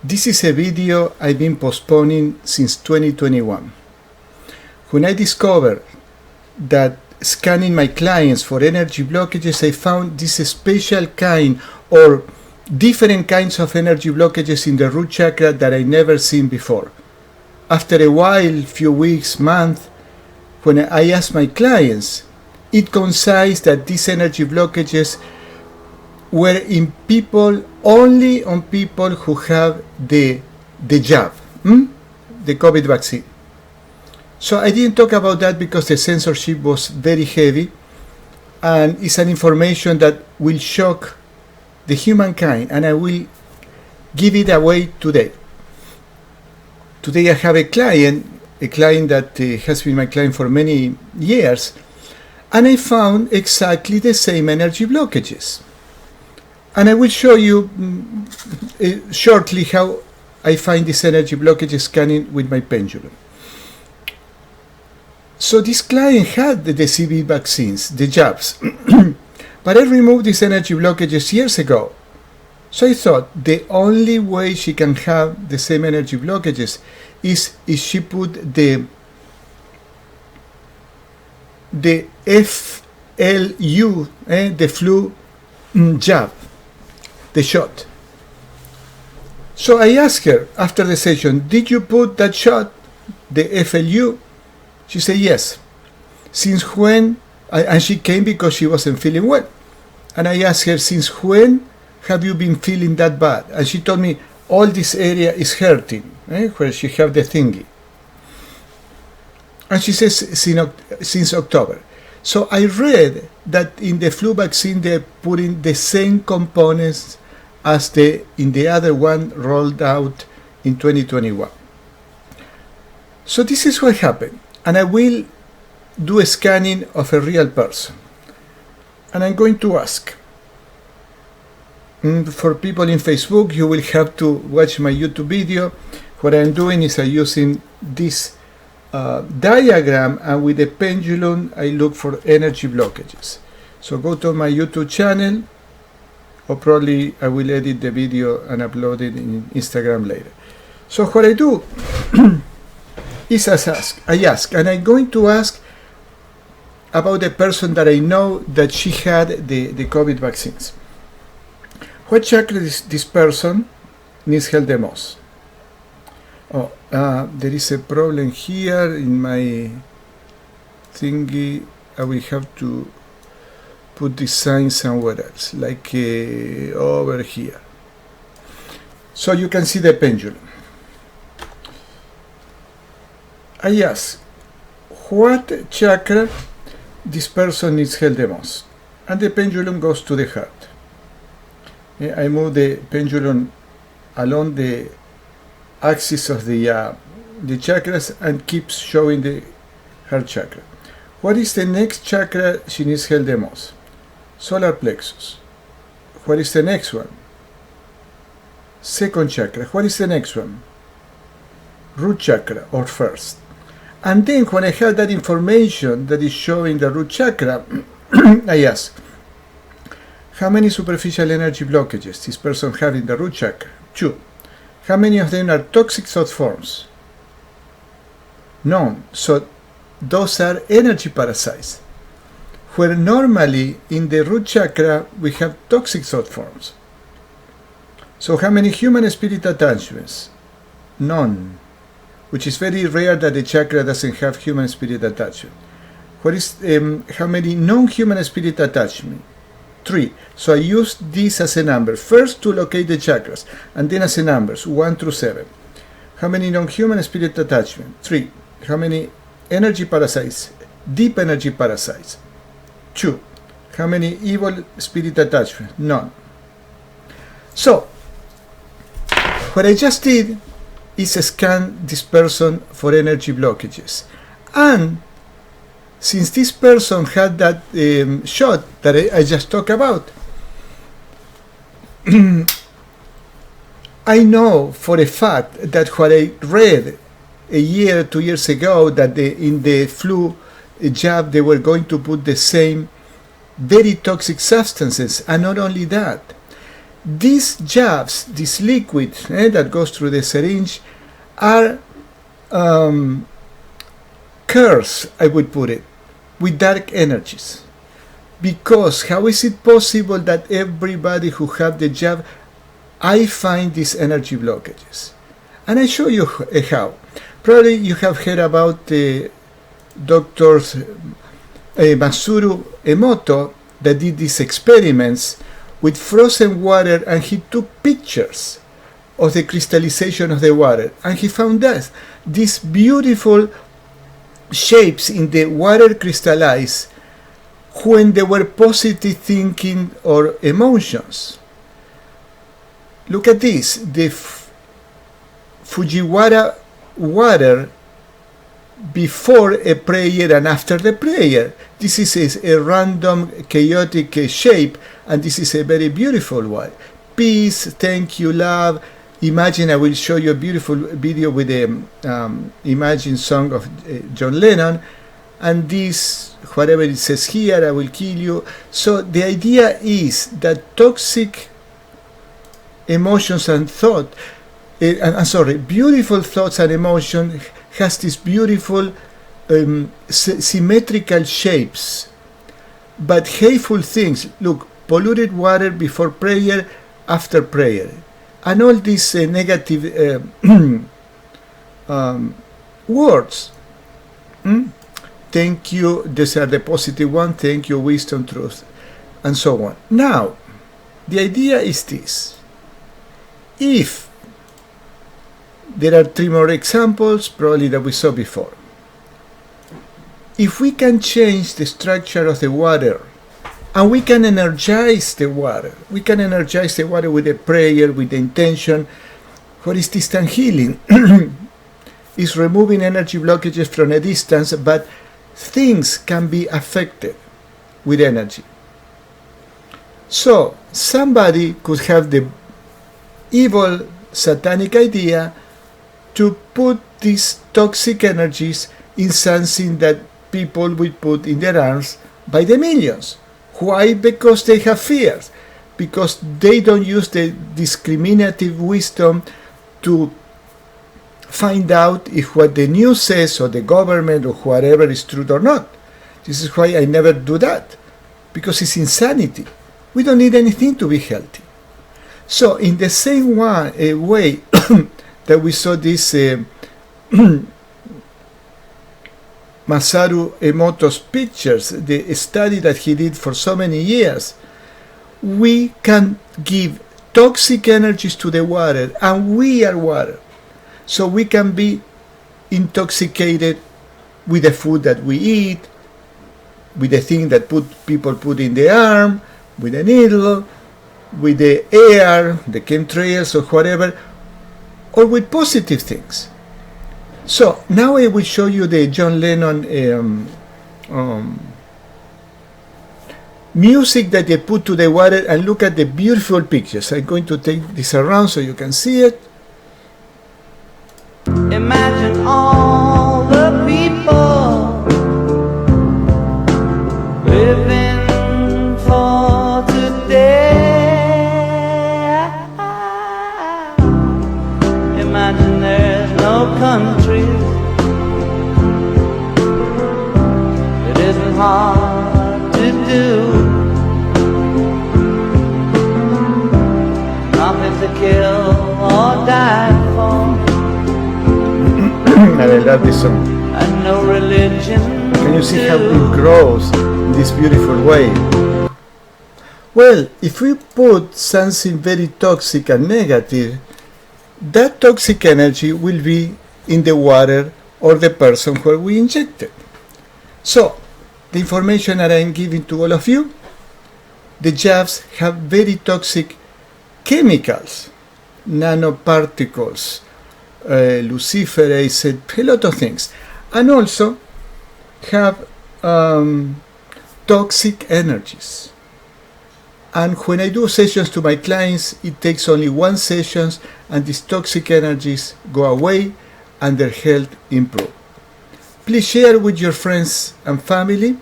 This is a video I've been postponing since 2021. When I discovered that scanning my clients for energy blockages, I found this special kind or different kinds of energy blockages in the root chakra that I never seen before. After a while, few weeks, month, when I asked my clients, it coincided that these energy blockages were in people, only on people who have the jab, the COVID vaccine. So I didn't talk about that because the censorship was very heavy, and it's an information that will shock the humankind, and I will give it away today. Today I have a client that has been my client for many years, and I found exactly the same energy blockages. And I will show you shortly how I find this energy blockage scanning with my pendulum. So this client had the CB vaccines, the jabs, but I removed these energy blockages years ago. So I thought the only way she can have the same energy blockages is if she put the FLU, the flu jab, the shot. So I asked her after the session, did you put that shot, the FLU? She said yes. Since when? And she came because she wasn't feeling well. And I asked her, since when have you been feeling that bad? And she told me, all this area is hurting, where she have the thingy. And she says, since October. So I read that in the flu vaccine they're putting the same components as in the other one rolled out in 2021. So this is what happened. And I will do a scanning of a real person. And I'm going to ask. For people in Facebook, you will have to watch my YouTube video. What I'm doing is I'm using this diagram, and with the pendulum I look for energy blockages. So go to my YouTube channel, or probably I will edit the video and upload it in Instagram later. So what I do is I ask, and I'm going to ask about the person that I know that she had the COVID vaccines. What chakra this person needs help the most? Oh, there is a problem here in my thingy. I will have to put this sign somewhere else, like over here. So you can see the pendulum. I ask, what chakra this person needs help the most? And the pendulum goes to the heart. I move the pendulum along the axis of the chakras and keeps showing the heart chakra. What is the next chakra she needs help the most? Solar plexus. What is the next one? Second chakra. What is the next one? Root chakra, or first. And then when I have that information that is showing the root chakra, I ask, how many superficial energy blockages this person has in the root chakra? 2. How many of them are toxic thought forms? None. So those are energy parasites, where normally in the root chakra we have toxic thought forms. So how many human spirit attachments? None. Which is very rare that the chakra doesn't have human spirit attachment. What is how many non-human spirit attachment? 3. So I use this as a number. First to locate the chakras, and then as a numbers, 1 through 7. How many non-human spirit attachment? 3. How many energy parasites? Deep energy parasites? 2. How many evil spirit attachment? None. So, what I just did is scan this person for energy blockages. And since this person had that shot that I just talked about, I know for a fact that what I read a year, 2 years ago, that in the flu jab they were going to put the same very toxic substances, and not only that, these jabs, this liquid that goes through the syringe, are cursed, I would put it, with dark energies. Because how is it possible that everybody who have the jab, I find these energy blockages? And I show you how. Probably you have heard about the doctors Masaru Emoto that did these experiments with frozen water, and he took pictures of the crystallization of the water, and he found that these beautiful shapes in the water crystallized when there were positive thinking or emotions. Look at this, the Fujiwara water before a prayer and after the prayer. This is a random chaotic shape, and this is a very beautiful one. Peace, thank you, love. Imagine, I will show you a beautiful video with the Imagine song of John Lennon, and this, whatever it says here, I will kill you. So the idea is that toxic emotions and thought, beautiful thoughts and emotion has these beautiful symmetrical shapes, but hateful things. Look, polluted water before prayer, after prayer, and all these negative words. Thank you, these are the positive one, thank you, wisdom, truth, and so on. Now, the idea is this. If there are 3 more examples, probably that we saw before. If we can change the structure of the water, and we can energize the water with a prayer, with the intention, what is distant healing? Is removing energy blockages from a distance, but things can be affected with energy. So somebody could have the evil satanic idea to put these toxic energies in something that people will put in their arms by the millions. Why? Because they have fears. Because they don't use the discriminative wisdom to find out if what the news says or the government or whatever is true or not. This is why I never do that. Because it's insanity. We don't need anything to be healthy. So in the same way that we saw this Masaru Emoto's pictures, the study that he did for so many years, we can give toxic energies to the water, and we are water. So we can be intoxicated with the food that we eat, with the thing that people put in the arm, with the needle, with the air, the chemtrails or whatever, or with positive things. So now I will show you the John Lennon music that they put to the water, and look at the beautiful pictures. I'm going to take this around so you can see it. Imagine all the people living for today. Imagine there's no countries. It isn't hard to do. Nothing to kill or die for. And I love this song. And no religion. Can you see how it grows in this beautiful way? Well, if we put something very toxic and negative, that toxic energy will be in the water or the person where we inject it. So, the information that I'm giving to all of you, the jabs have very toxic chemicals, nanoparticles, luciferase, a lot of things, and also have toxic energies. And when I do sessions to my clients, it takes only 1 session, and these toxic energies go away and their health improve. Please share with your friends and family,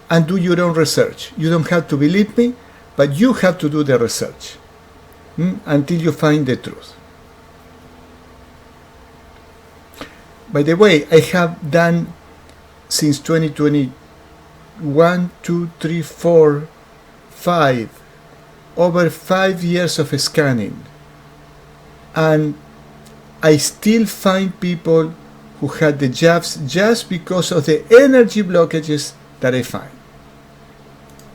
and do your own research. You don't have to believe me, but you have to do the research. until you find the truth. By the way, I have done since 2020 1, 2, 3, 4, 5, over 5 years of scanning, and I still find people who had the jabs just because of the energy blockages that I find.